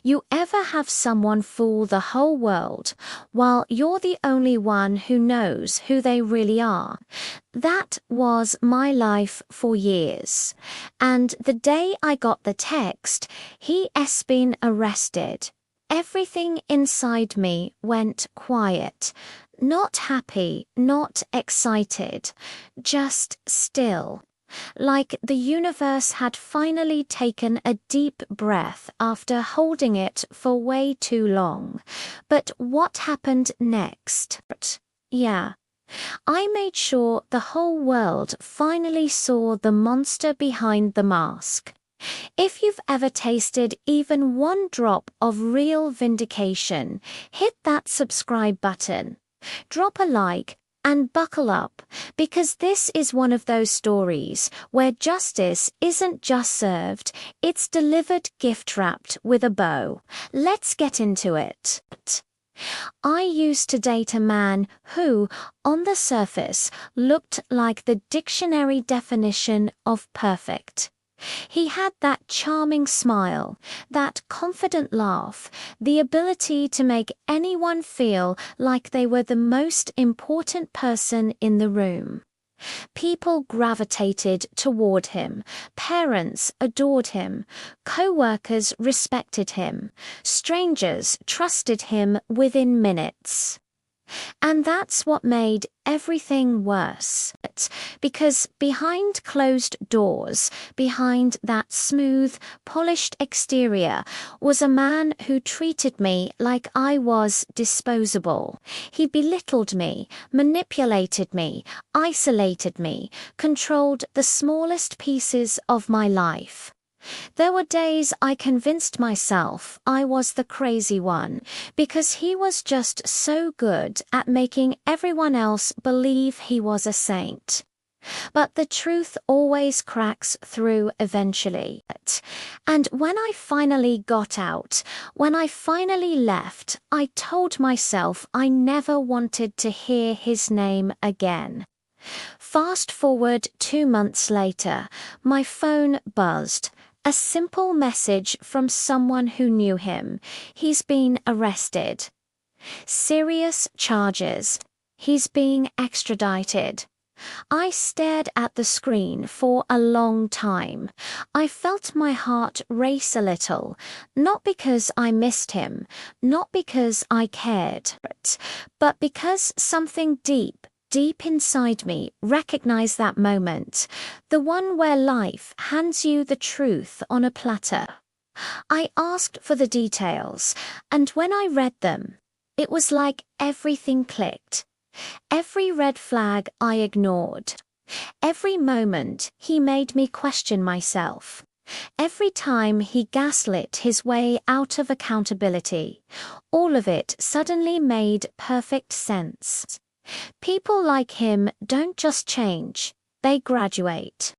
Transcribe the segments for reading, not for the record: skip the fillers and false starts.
You ever have someone fool the whole world while you're the only one who knows who they really are? That was my life for years. And the day I got the text, he's been arrested, everything inside me went quiet. Not happy, not excited, just still. Like the universe had finally taken a deep breath after holding it for way too long. But what happened next? Yeah. I made sure the whole world finally saw the monster behind the mask. If you've ever tasted even one drop of real vindication, hit that subscribe button. Drop a like and buckle up, because this is one of those stories where justice isn't just served, it's delivered gift-wrapped with a bow. Let's get into it. I used to date a man who, on the surface, looked like the dictionary definition of perfect. He had that charming smile, that confident laugh, the ability to make anyone feel like they were the most important person in the room. People gravitated toward him, parents adored him, co-workers respected him, strangers trusted him within minutes. And that's what made everything worse. Because behind closed doors, behind that smooth, polished exterior, was a man who treated me like I was disposable. He belittled me, manipulated me, isolated me, controlled the smallest pieces of my life. There were days I convinced myself I was the crazy one, because he was just so good at making everyone else believe he was a saint. But the truth always cracks through eventually. And when I finally got out, when I finally left, I told myself I never wanted to hear his name again. Fast forward 2 months later, my phone buzzed. A simple message from someone who knew him. He's been arrested. Serious charges. He's being extradited. I stared at the screen for a long time. I felt my heart race a little, not because I missed him, not because I cared, but because something deep inside me recognized that moment, the one where life hands you the truth on a platter. I asked for the details, and when I read them, it was like everything clicked. Every red flag I ignored. Every moment he made me question myself. Every time he gaslit his way out of accountability. All of it suddenly made perfect sense. People like him don't just change, they graduate.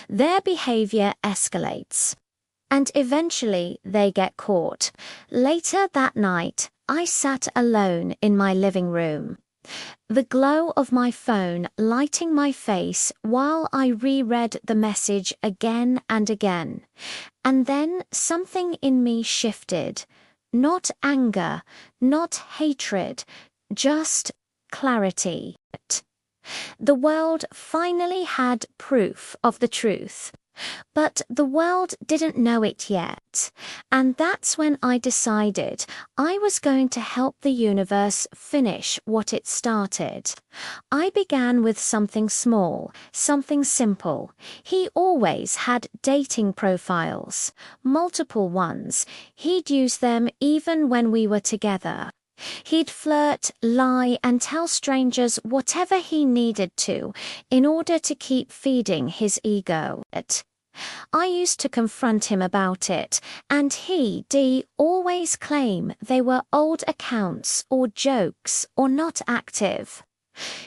Their behavior escalates. And eventually they get caught. Later that night, I sat alone in my living room. The glow of my phone lighting my face while I reread the message again and again. And then something in me shifted. Not anger, not hatred, just clarity. The world finally had proof of the truth. But the world didn't know it yet. And that's when I decided I was going to help the universe finish what it started. I began with something small, something simple. He always had dating profiles, multiple ones. He'd use them even when we were together. He'd flirt, lie, and tell strangers whatever he needed to in order to keep feeding his ego. I used to confront him about it, and he'd always claim they were old accounts or jokes or not active.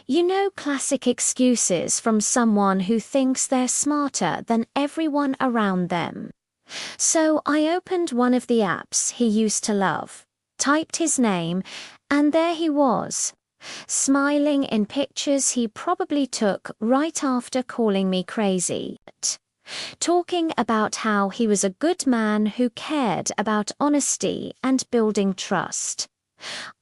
You know, classic excuses from someone who thinks they're smarter than everyone around them. So I opened one of the apps he used to love, typed his name, and there he was, smiling in pictures he probably took right after calling me crazy. talking about how he was a good man who cared about honesty and building trust.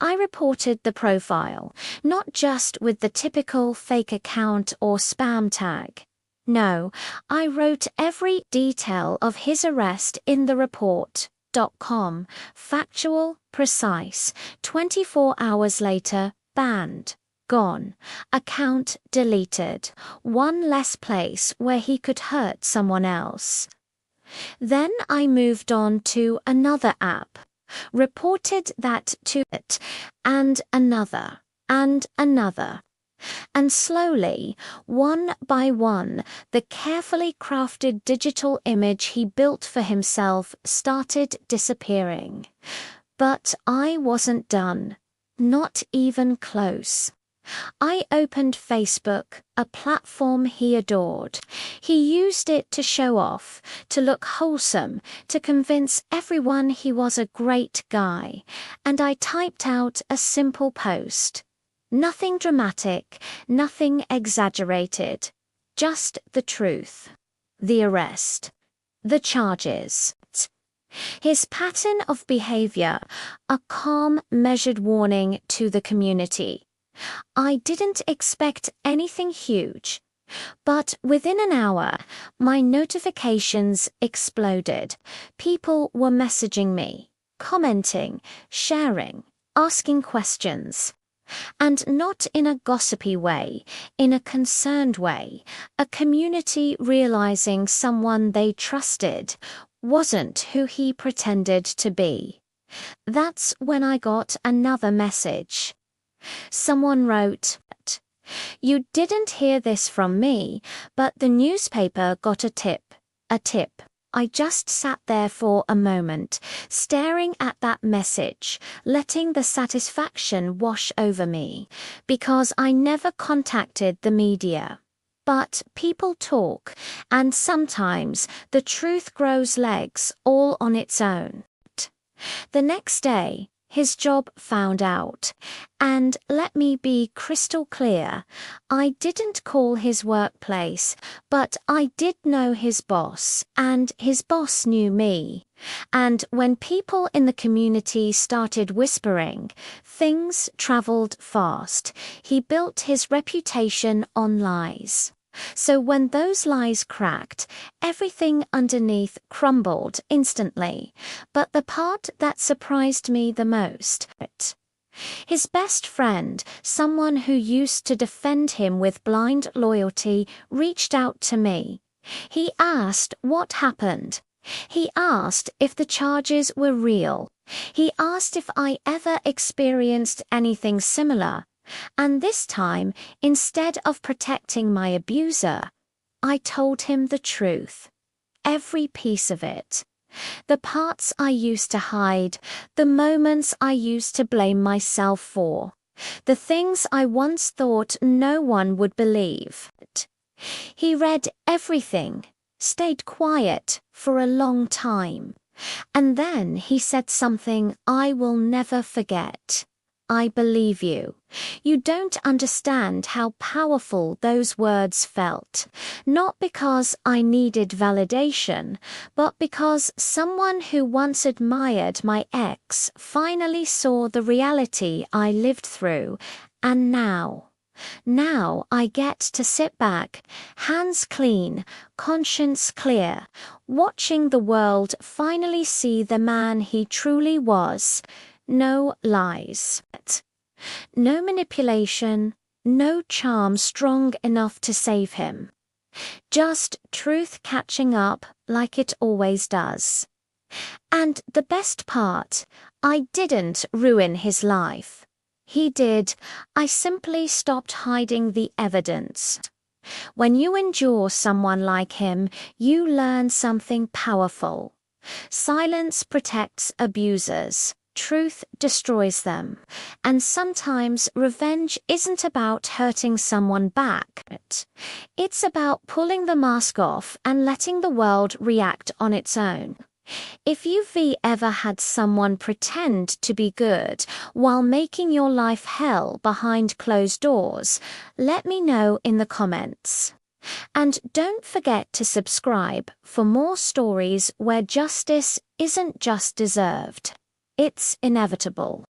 I reported the profile, not just with the typical fake account or spam tag. No, I wrote every detail of his arrest in the report. .com, factual, precise, 24 hours later, banned, gone, account deleted, one less place where he could hurt someone else. Then I moved on to another app, reported that to it, and another, and another. And slowly, one by one, the carefully crafted digital image he built for himself started disappearing. But I wasn't done. Not even close. I opened Facebook, a platform he adored. He used it to show off, to look wholesome, to convince everyone he was a great guy. And I typed out a simple post. Nothing dramatic, nothing exaggerated. Just the truth. The arrest. The charges. His pattern of behavior, a calm, measured warning to the community. I didn't expect anything huge, but within an hour, my notifications exploded. People were messaging me, commenting, sharing, asking questions. And not in a gossipy way, in a concerned way, a community realizing someone they trusted wasn't who he pretended to be. That's when I got another message. Someone wrote, "You didn't hear this from me, but the newspaper got a tip. A tip." I just sat there for a moment, staring at that message, letting the satisfaction wash over me, because I never contacted the media. But people talk, and sometimes the truth grows legs all on its own. The next day, his job found out. And let me be crystal clear, I didn't call his workplace, but I did know his boss, and his boss knew me. And when people in the community started whispering, things traveled fast. He built his reputation on lies. So when those lies cracked, everything underneath crumbled instantly. But the part that surprised me the most, his best friend, someone who used to defend him with blind loyalty, reached out to me. He asked what happened. He asked if the charges were real. He asked if I ever experienced anything similar. And this time, instead of protecting my abuser, I told him the truth. Every piece of it. The parts I used to hide, the moments I used to blame myself for, the things I once thought no one would believe. He read everything, stayed quiet for a long time, and then he said something I will never forget. "I believe you." You don't understand how powerful those words felt. Not because I needed validation, but because someone who once admired my ex finally saw the reality I lived through. And now I get to sit back, hands clean, conscience clear, watching the world finally see the man he truly was. No lies. No manipulation, no charm strong enough to save him. Just truth catching up like it always does. And the best part, I didn't ruin his life. He did. I simply stopped hiding the evidence. When you endure someone like him, you learn something powerful. Silence protects abusers. Truth destroys them. And sometimes revenge isn't about hurting someone back. It's about pulling the mask off and letting the world react on its own. If you've ever had someone pretend to be good while making your life hell behind closed doors, let me know in the comments. And don't forget to subscribe for more stories where justice isn't just deserved, it's inevitable.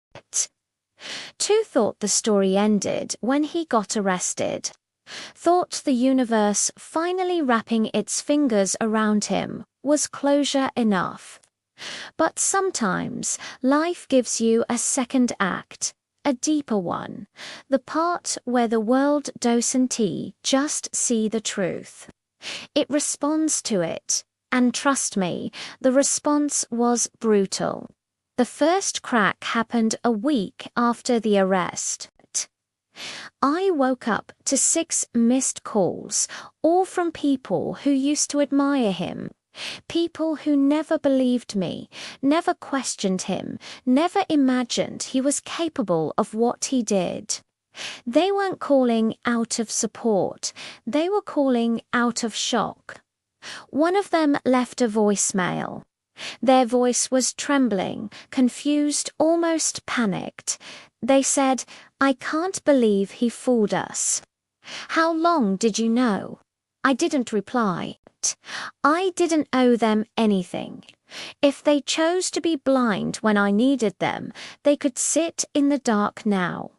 2 thought the story ended when he got arrested. Thought the universe finally wrapping its fingers around him was closure enough. But sometimes life gives you a second act, a deeper one, the part where the world doesn't just see the truth. It responds to it, and trust me, the response was brutal. The first crack happened a week after the arrest. I woke up to 6 missed calls, all from people who used to admire him. People who never believed me, never questioned him, never imagined he was capable of what he did. They weren't calling out of support, they were calling out of shock. One of them left a voicemail. Their voice was trembling, confused, almost panicked. They said, "I can't believe he fooled us." "How long did you know?" I didn't reply. I didn't owe them anything. If they chose to be blind when I needed them, they could sit in the dark now.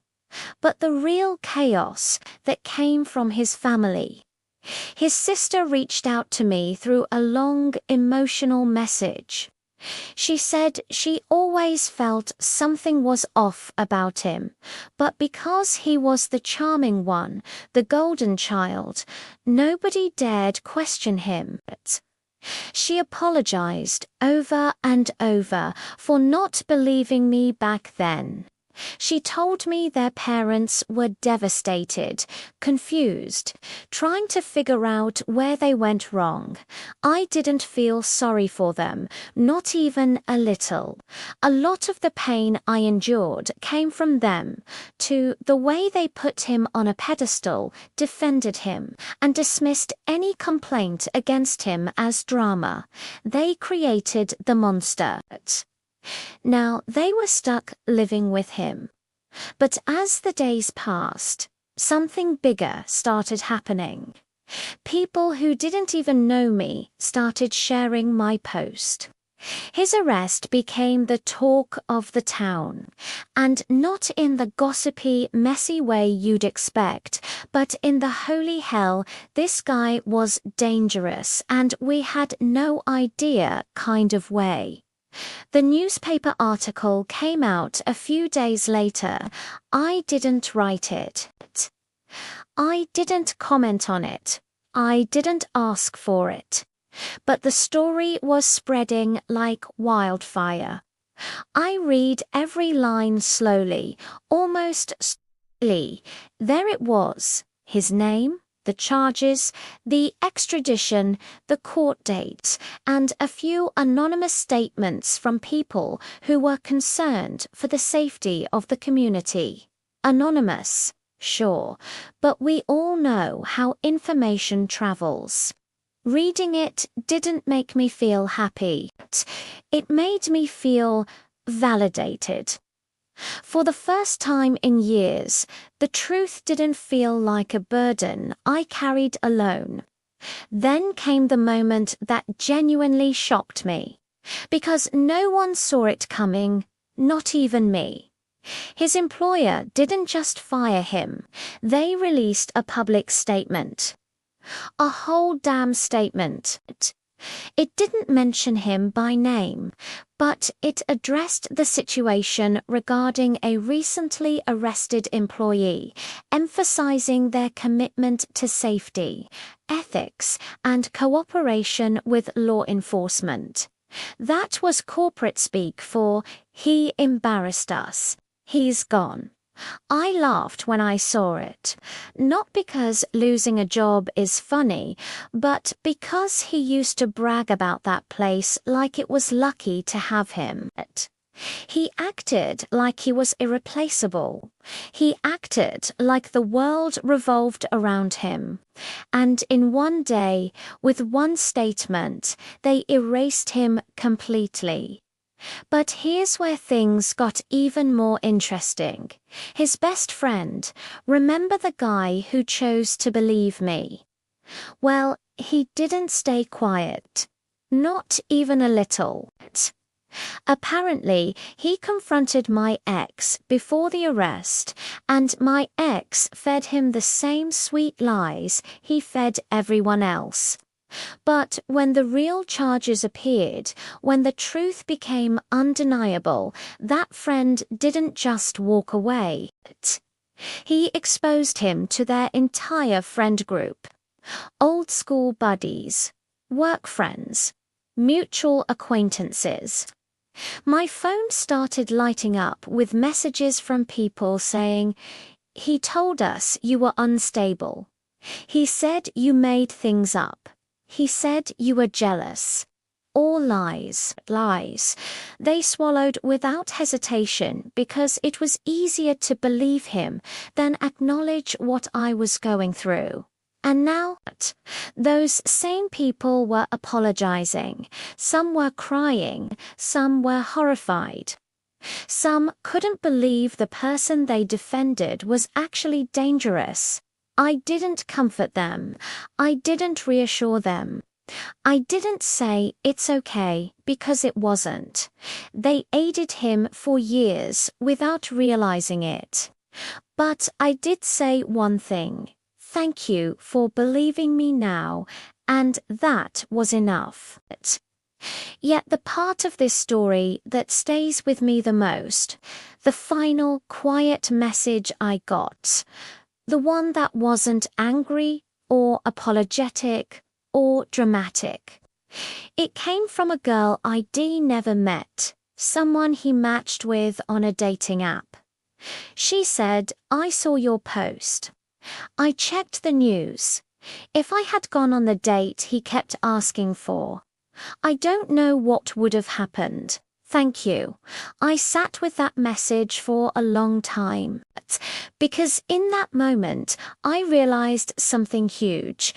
But the real chaos that came from his family. His sister reached out to me through a long, emotional message. She said she always felt something was off about him, but because he was the charming one, the golden child, nobody dared question him. She apologized over and over for not believing me back then. She told me their parents were devastated, confused, trying to figure out where they went wrong. I didn't feel sorry for them, not even a little. A lot of the pain I endured came from them, to the way they put him on a pedestal, defended him, and dismissed any complaint against him as drama. They created the monster. Now, they were stuck living with him. But as the days passed, something bigger started happening. People who didn't even know me started sharing my post. His arrest became the talk of the town, and not in the gossipy, messy way you'd expect, but in the holy hell, this guy was dangerous and we had no idea kind of way. The newspaper article came out a few days later. I didn't write it. I didn't comment on it. I didn't ask for it. But the story was spreading like wildfire. I read every line slowly, almost slowly. There it was, his name, the charges, the extradition, the court dates, and a few anonymous statements from people who were concerned for the safety of the community. Anonymous, sure, but we all know how information travels. Reading it didn't make me feel happy. It made me feel validated. For the first time in years, the truth didn't feel like a burden I carried alone. Then came the moment that genuinely shocked me, because no one saw it coming, not even me. His employer didn't just fire him, they released a public statement. A whole damn statement. It didn't mention him by name, but it addressed the situation regarding a recently arrested employee, emphasizing their commitment to safety, ethics, and cooperation with law enforcement. That was corporate speak for, "He embarrassed us. He's gone." I laughed when I saw it, not because losing a job is funny, but because he used to brag about that place like it was lucky to have him. He acted like he was irreplaceable. He acted like the world revolved around him. And in one day, with one statement, they erased him completely. But here's where things got even more interesting. His best friend, remember the guy who chose to believe me? Well, he didn't stay quiet. Not even a little. Apparently, he confronted my ex before the arrest, and my ex fed him the same sweet lies he fed everyone else. But when the real charges appeared, when the truth became undeniable, that friend didn't just walk away. He exposed him to their entire friend group. Old school buddies, work friends, mutual acquaintances. My phone started lighting up with messages from people saying, "He told us you were unstable. He said you made things up. He said you were jealous." All lies, lies. They swallowed without hesitation because it was easier to believe him than acknowledge what I was going through. And now, those same people were apologizing. Some were crying, some were horrified. Some couldn't believe the person they defended was actually dangerous. I didn't comfort them. I didn't reassure them. I didn't say it's okay because it wasn't. They aided him for years without realizing it. But I did say one thing. Thank you for believing me now, and that was enough. Yet the part of this story that stays with me the most, the final quiet message I got, the one that wasn't angry or apologetic or dramatic. It came from a girl I'd never met, someone he matched with on a dating app. She said, "I saw your post. I checked the news. If I had gone on the date he kept asking for, I don't know what would have happened. Thank you. I sat with that message for a long time. Because in that moment, I realized something huge.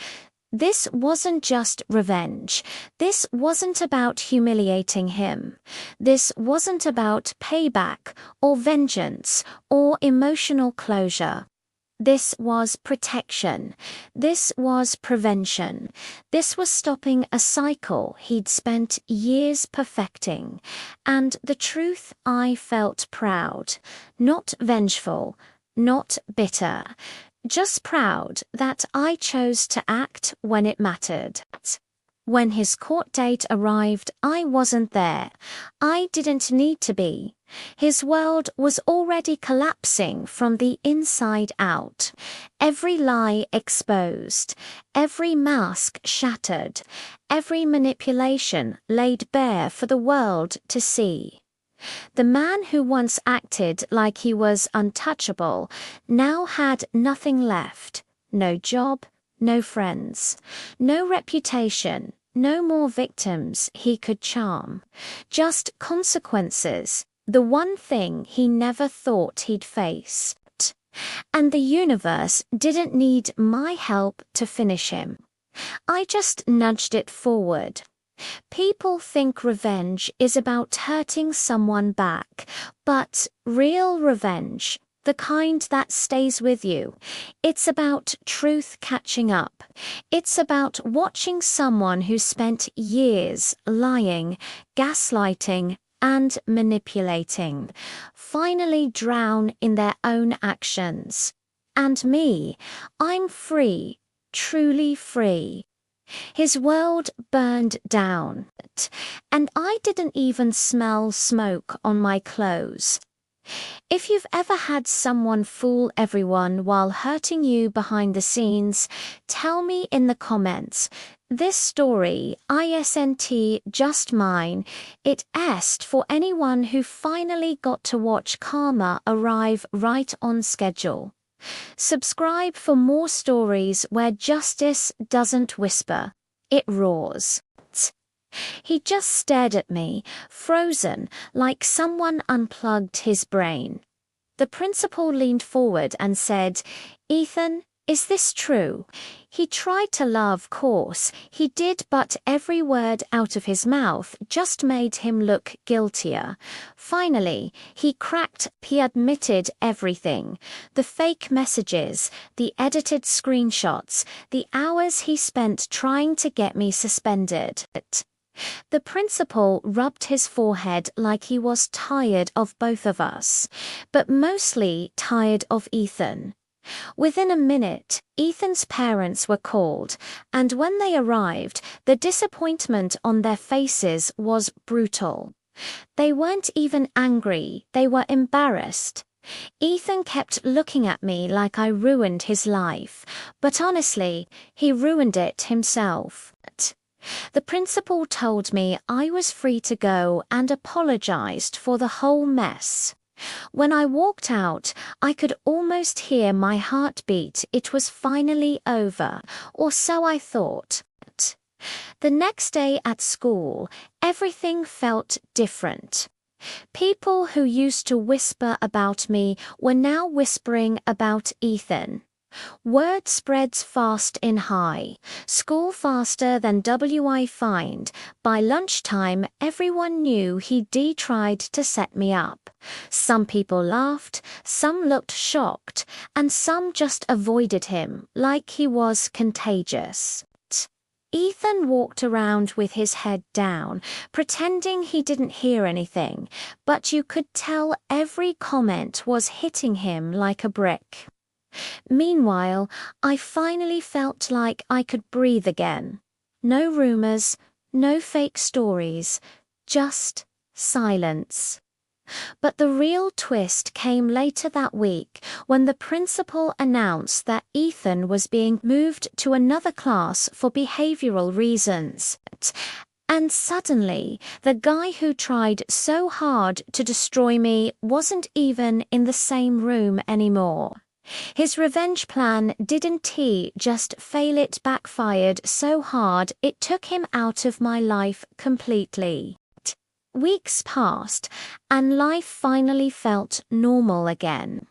This wasn't just revenge. This wasn't about humiliating him. This wasn't about payback or vengeance or emotional closure. This was protection. This was prevention. This was stopping a cycle he'd spent years perfecting. And the truth, I felt proud, not vengeful, not bitter, just proud that I chose to act when it mattered. When his court date arrived, I wasn't there. I didn't need to be. His world was already collapsing from the inside out. Every lie exposed, every mask shattered, every manipulation laid bare for the world to see. The man who once acted like he was untouchable now had nothing left. No job, no friends, no reputation, no more victims he could charm. Just consequences, the one thing he never thought he'd face. And the universe didn't need my help to finish him. I just nudged it forward. People think revenge is about hurting someone back, but real revenge, the kind that stays with you, it's about truth catching up. It's about watching someone who spent years lying, gaslighting, and manipulating finally drown in their own actions. And me, I'm free, truly free. His world burned down, and I didn't even smell smoke on my clothes. If you've ever had someone fool everyone while hurting you behind the scenes, tell me in the comments. This story, isn't just mine, it est for anyone who finally got to watch karma arrive right on schedule. Subscribe for more stories where justice doesn't whisper, it roars. He just stared at me, frozen, like someone unplugged his brain. The principal leaned forward and said, "Ethan, Is this true? He tried to love, course, he did, but every word out of his mouth just made him look guiltier. Finally, he cracked. He admitted everything. The fake messages, the edited screenshots, the hours he spent trying to get me suspended. The principal rubbed his forehead like he was tired of both of us, but mostly tired of Ethan. Within a minute, Ethan's parents were called, and when they arrived, the disappointment on their faces was brutal. They weren't even angry, they were embarrassed. Ethan kept looking at me like I ruined his life, but honestly, he ruined it himself. The principal told me I was free to go and apologized for the whole mess. When I walked out, I could almost hear my heart beat. It was finally over, or so I thought. The next day at school, everything felt different. People who used to whisper about me were now whispering about Ethan. Word spreads fast in high, school faster than I find. By lunchtime, everyone knew he tried to set me up. Some people laughed, some looked shocked, and some just avoided him like he was contagious. Ethan walked around with his head down, pretending he didn't hear anything, but you could tell every comment was hitting him like a brick. Meanwhile, I finally felt like I could breathe again. No rumors, no fake stories, just silence. But the real twist came later that week when the principal announced that Ethan was being moved to another class for behavioral reasons. And suddenly, the guy who tried so hard to destroy me wasn't even in the same room anymore. His revenge plan didn't just fail, it backfired so hard it took him out of my life completely. Weeks passed, and life finally felt normal again.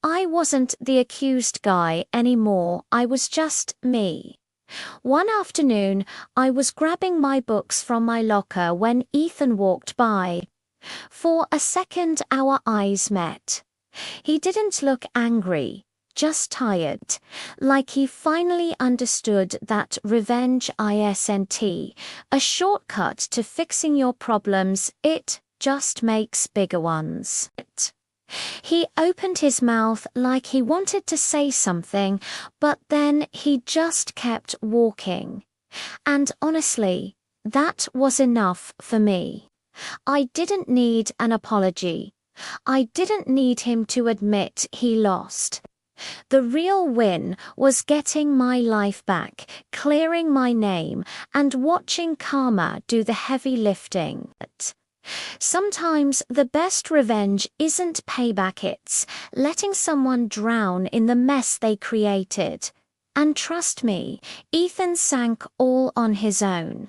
I wasn't the accused guy anymore, I was just me. One afternoon, I was grabbing my books from my locker when Ethan walked by. For a second, our eyes met. He didn't look angry, just tired, like he finally understood that revenge isn't a shortcut to fixing your problems, it just makes bigger ones. He opened his mouth like he wanted to say something, but then he just kept walking. And honestly, that was enough for me. I didn't need an apology. I didn't need him to admit he lost. The real win was getting my life back, clearing my name, and watching karma do the heavy lifting. Sometimes the best revenge isn't payback, it's letting someone drown in the mess they created. And trust me, Ethan sank all on his own.